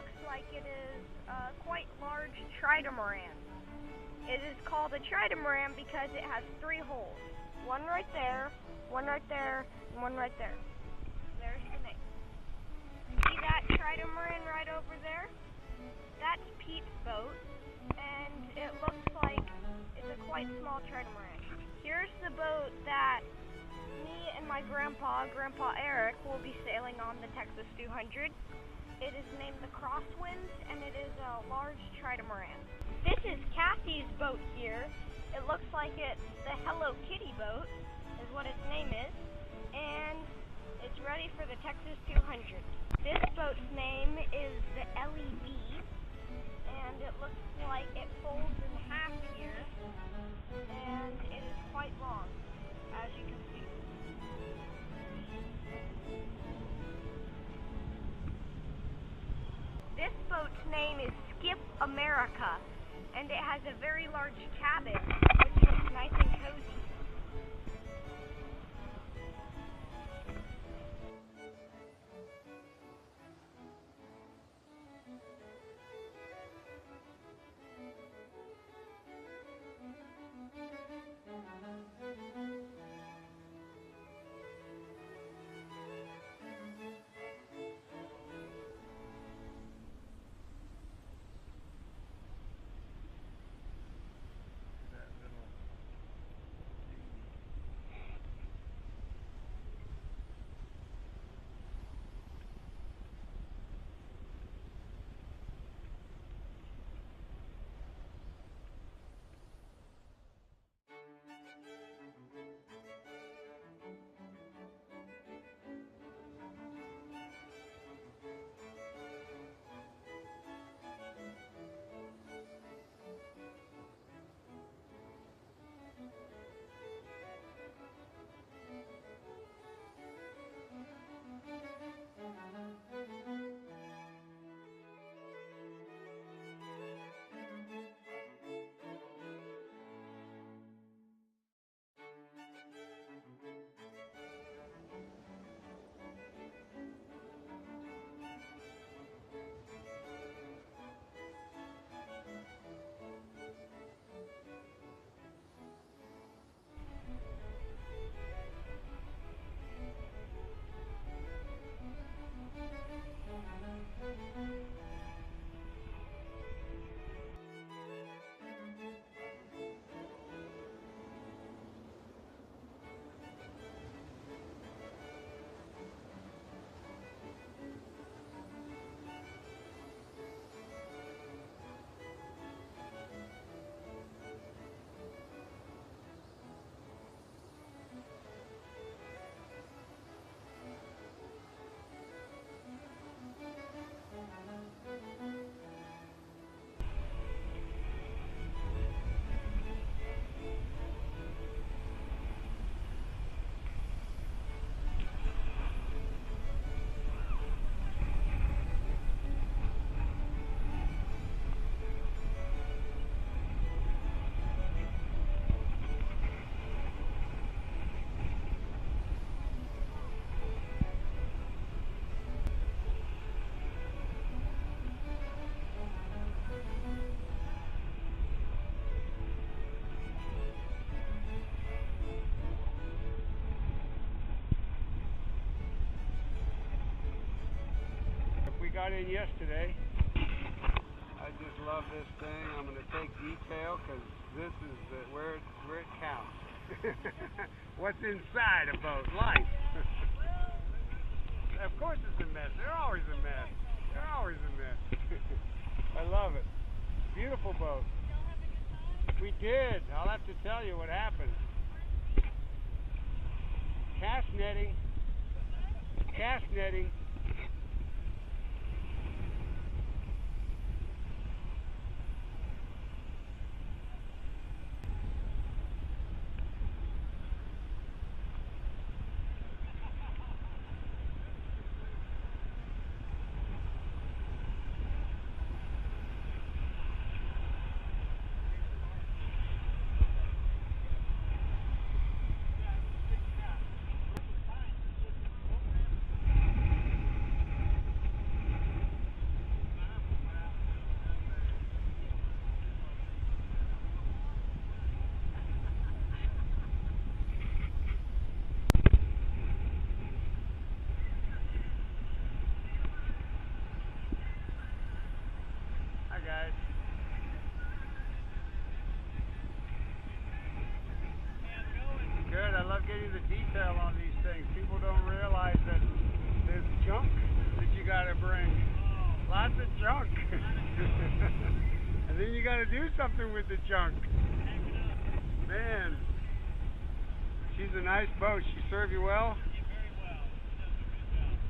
looks like it is a quite large tridomaran. It is called a tridomaran because it has 3 holes. One right there, one right there, and one right there. There's the name. See that tridomaran right over there? That's Pete's boat, and it looks like it's a quite small tridomaran. Here's the boat that me and my Grandpa Eric, will be sailing on the Texas 200. It is named the Crosswind, and it is a large tridomaran. This is Kathy's boat here. It looks like it's the Hello Kitty boat, is what its name is, and it's ready for the Texas 200. This boat's name is the LED, and it looks like it folds in half here, and it is quite long, as you can see. This boat's name is Skip America, and it has a very large cabin, which looks nice and cozy. Got in yesterday. I just love this thing. I'm going to take detail because this is where it counts. What's inside a boat? Life. Of course it's a mess. They're always a mess. They're always a mess. I love it. Beautiful boat. We did. I'll have to tell you what happened. Cast netting. Cast netting. the detail on these things. People don't realize that there's junk that you gotta bring. Lots of junk. And then you gotta do something with the junk. Man, she's a nice boat. She serve you well?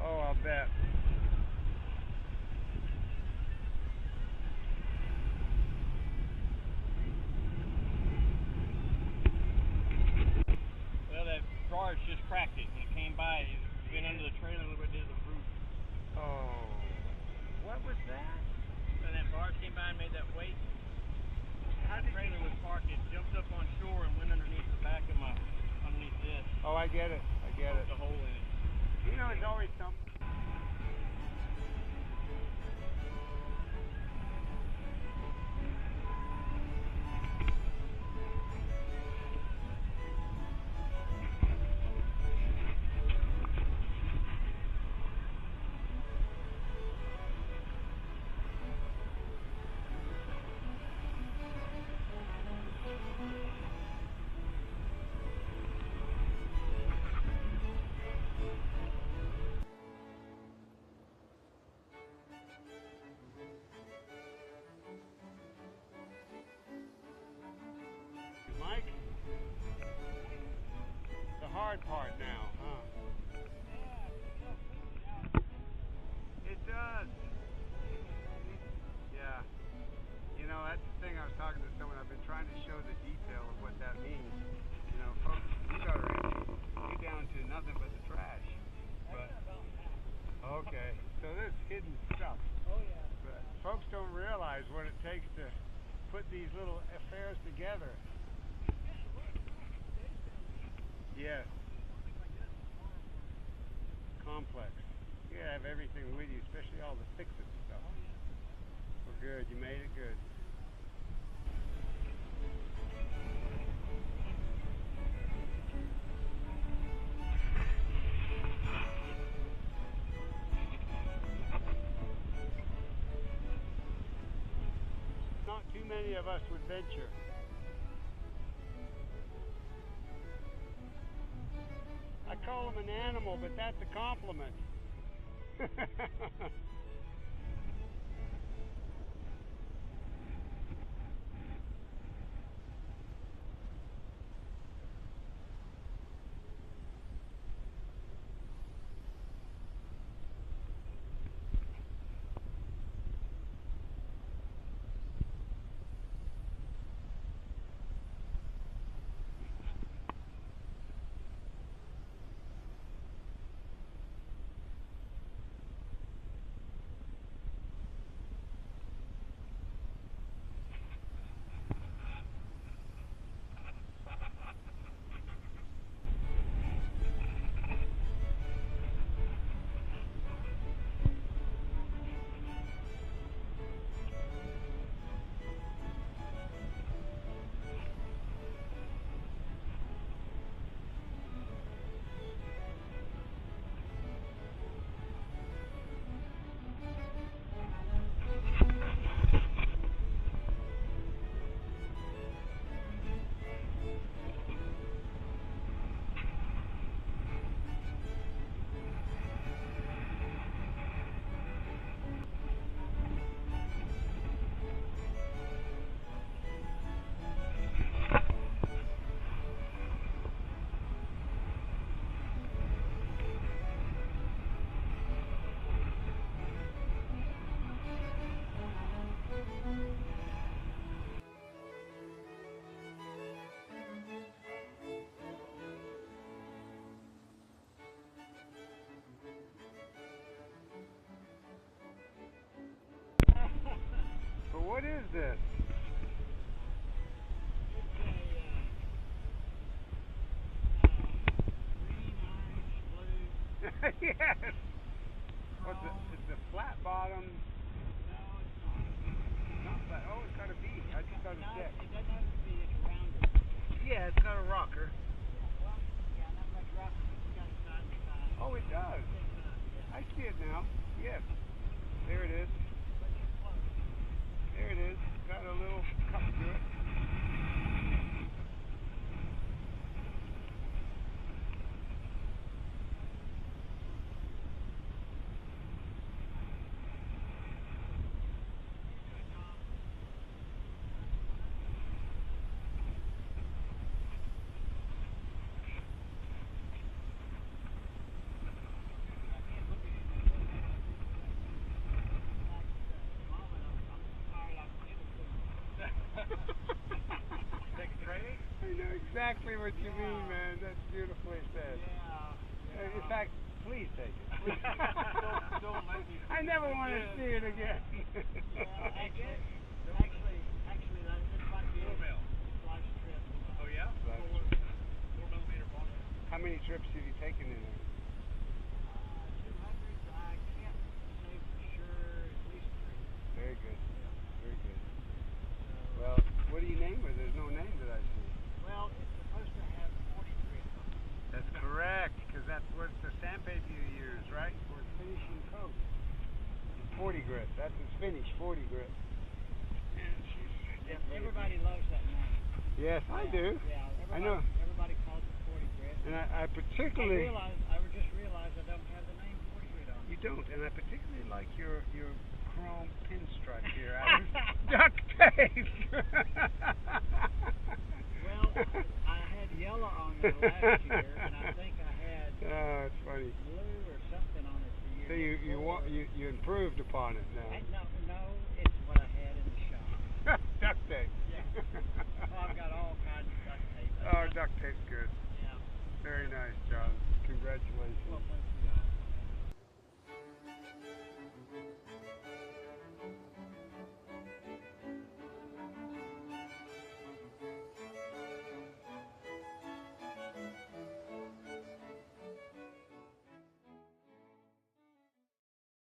Oh, I'll bet. Well, that barge just cracked it when it came by. It went under the trailer and looked like it did the roof. Oh, what was that? So that barge came by and made that wake. How The did trailer you... was parked. It jumped up on shore and went underneath the back of underneath this. Oh, I get it. I get it. The hole in it. You know, it's always something. Mike, the hard part now, huh? It does. Yeah. You know, that's the thing. I was talking to someone. I've been trying to show the detail of what that means. You know, folks, you got her empty. You down to nothing but the trash. But okay, so there's hidden stuff. Oh, yeah. But folks don't realize what it takes to put these little affairs together. Yes. Complex. You gotta have everything with you, especially all the fix-it stuff. Well, good. You made it good. Not too many of us would venture. I call him an animal, but that's a compliment. But what is this? Yes. What's it? It's a flat bottom. No, it's not. Not flat. Oh, it's got a V. I just thought it No, said. it doesn't have to be. It's rounded. Yeah, it's got a rocker. Well, yeah, not much rock. It's got a side to side. Oh, it does. I see it now. Yes. There it is. There it is. Got a little cup to it. exactly what you mean, man. That's beautifully said. In fact, please take it. Don't let me. I never want to see it again. Actually, this might be a slice trip. Oh yeah? 4mm bond. How many trips have you taken in there? 200, I can't say for sure, at least 3. Very good. Very good. Well, what do you name her? There's no name that I see. Well, it's supposed to have 40 grit. That's correct, because that's what the sandpaper you use, right? For finishing coat. 40 grit. That's its finish, 40 grit. And she's Everybody loves that name. Yes, I do. Yeah, I know. Everybody calls it 40 grit. And I particularly... I just realized I don't have the name 40 grit on it. You don't, and I particularly like your chrome pinstripe here. I was duct tape. Well, I had yellow on there last year, and I think I had Oh, it's funny. blue or something on it the year So you improved upon it now. No, it's what I had in the shop. Duct tape. Yeah. Oh, I've got all kinds of duct tape. Oh, duct tape's good. Yeah. Very nice, John. Congratulations. Well, thank you.